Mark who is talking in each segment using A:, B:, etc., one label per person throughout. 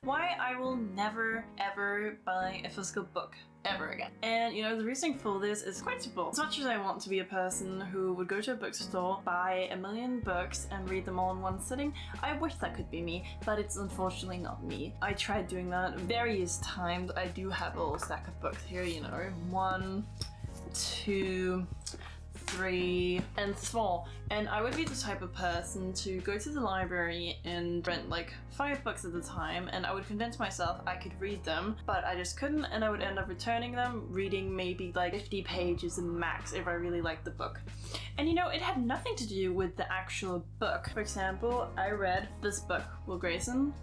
A: why I will never ever buy a physical book ever again. And you know, the reasoning for this is quite simple. As much as I want to be a person who would go to a bookstore, buy a million books and read them all in one sitting, I wish that could be me, but it's unfortunately not me. I tried doing that various times. I do have a little stack of books here, you know, 1, 2, 3, and 4. And I would be the type of person to go to the library and rent like 5 books at a time, and I would convince myself I could read them, but I just couldn't, and I would end up returning them, reading maybe like 50 pages max if I really liked the book. And you know, it had nothing to do with the actual book. For example, I read this book, Will Grayson.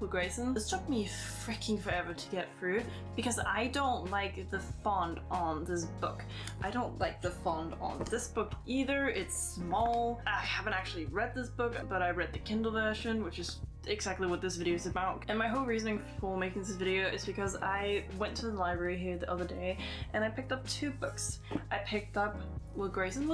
A: This took me freaking forever to get through because I don't like the font on this book. I don't like the font on this book either. It's small. I haven't actually read this book, but I read the Kindle version, which is exactly what this video is about. And my whole reasoning for making this video is because I went to the library here the other day and I picked up 2 books. I picked up Will Grayson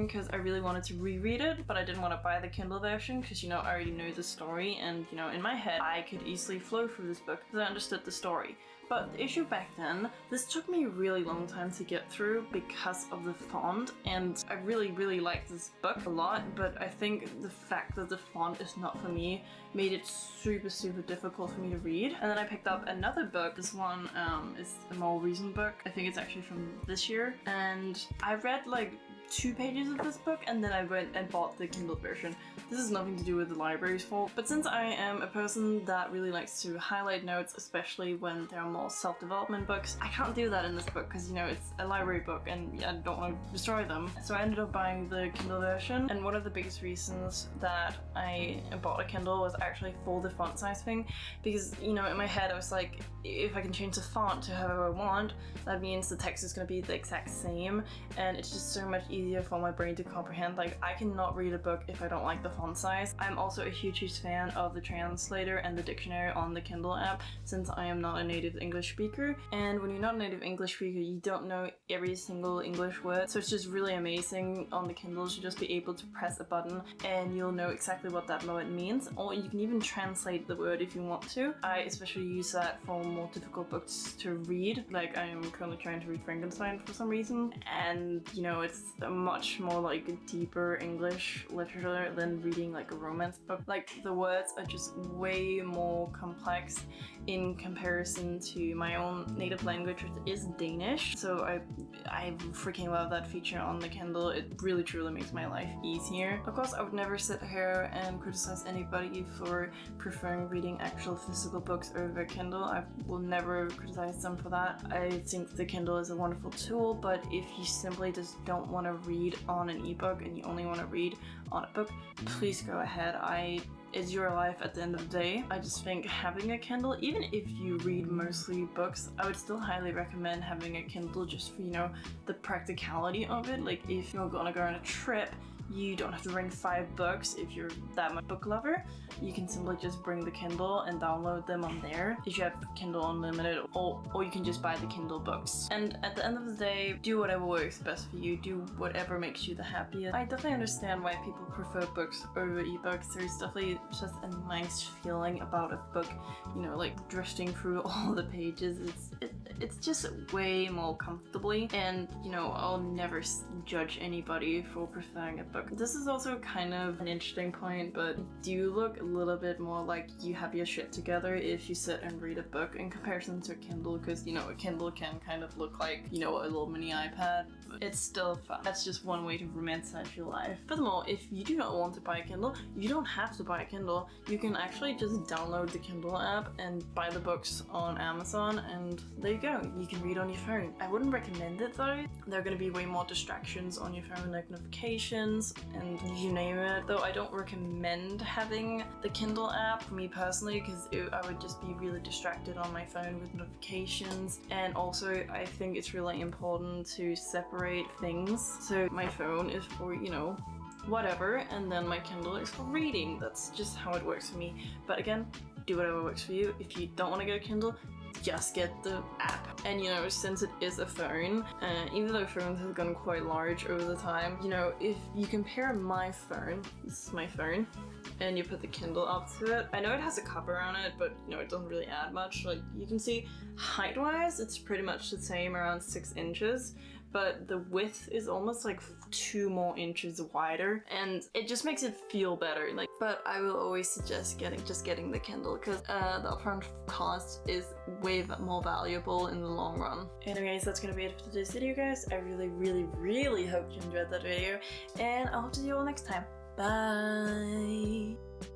A: because I really wanted to reread it, but I didn't want to buy the Kindle version because, you know, I already know the story, and you know, in my head I could easily flow through this book because I understood the story. But the issue back then, this took me a really long time to get through because of the font, and I really liked this book a lot, but I think the fact that the font is not for me made it super difficult for me to read. And then I picked up another book. This one is a more recent book. I think it's actually from this year, and I read like 2 pages of this book and then I went and bought the Kindle version. This has nothing to do with the library's fault, but since I am a person that really likes to highlight notes, especially when there are more self-development books, I can't do that in this book because, you know, it's a library book and I don't want to destroy them. So I ended up buying the Kindle version, and one of the biggest reasons that I bought a Kindle was actually for the font size thing, because, you know, in my head I was like, if I can change the font to however I want, that means the text is going to be the exact same, and it's just so much easier for my brain to comprehend. Like, I cannot read a book if I don't like the font size. I'm also a huge fan of the translator and the dictionary on the Kindle app, since I am not a native English speaker, and when you're not a native English speaker you don't know every single English word, so it's just really amazing on the Kindle to just be able to press a button and you'll know exactly what that word means, or you can even translate the word if you want to. I especially use that for more difficult books to read, like I am currently trying to read Frankenstein for some reason, and you know, it's a much more like deeper English literature than reading like a romance book. Like, the words are just way more complex in comparison to my own native language, which is Danish. So I freaking love that feature on the Kindle. It really truly makes my life easier. Of course, I would never sit here and criticize anybody for preferring reading actual physical books over Kindle. I will never criticize them for that. I think the Kindle is a wonderful tool, but if you simply just don't want to read on an ebook and you only want to read on a book, please go ahead. It's your life at the end of the day. I just think having a Kindle, even if you read mostly books, I would still highly recommend having a Kindle just for, you know, the practicality of it. Like, if you're gonna go on a trip, you don't have to bring 5 books if you're that much book lover. You can simply just bring the Kindle and download them on there if you have Kindle Unlimited, or you can just buy the Kindle books. And at the end of the day, do whatever works best for you. Do whatever makes you the happiest. I definitely understand why people prefer books over ebooks. There's definitely just a nice feeling about a book, you know, like drifting through all the pages. It's just way more comfortably, and you know, I'll never judge anybody for preferring a book. This is also kind of an interesting point, but do you look a little bit more like you have your shit together if you sit and read a book in comparison to a Kindle? Because, you know, a Kindle can kind of look like, you know, a little mini iPad, but it's still fun. That's just one way to romanticize your life. Furthermore, if you do not want to buy a Kindle, you don't have to buy a Kindle. You can actually just download the Kindle app and buy the books on Amazon, and there you go. You can read on your phone. I wouldn't recommend it though. There are going to be way more distractions on your phone, like notifications and you name it. Though I don't recommend having the Kindle app for me personally, because I would just be really distracted on my phone with notifications. And also, I think it's really important to separate things. So my phone is for, you know, whatever, and then my Kindle is for reading. That's just how it works for me. But again, do whatever works for you. If you don't want to get a Kindle, just get the app. And you know, since it is a phone, even though phones have gotten quite large over the time, you know, if you compare my phone, this is my phone, and you put the Kindle up to it. I know it has a cover on it, but you know, it doesn't really add much. Like you can see height-wise, it's pretty much the same, around 6 inches. But the width is almost like 2 more inches wider, and it just makes it feel better. Like, but I will always suggest getting the Kindle, because the upfront cost is way more valuable in the long run. Anyways, that's gonna be it for today's video, guys. I really hope you enjoyed that video, and I'll hope to see you all next time. Bye!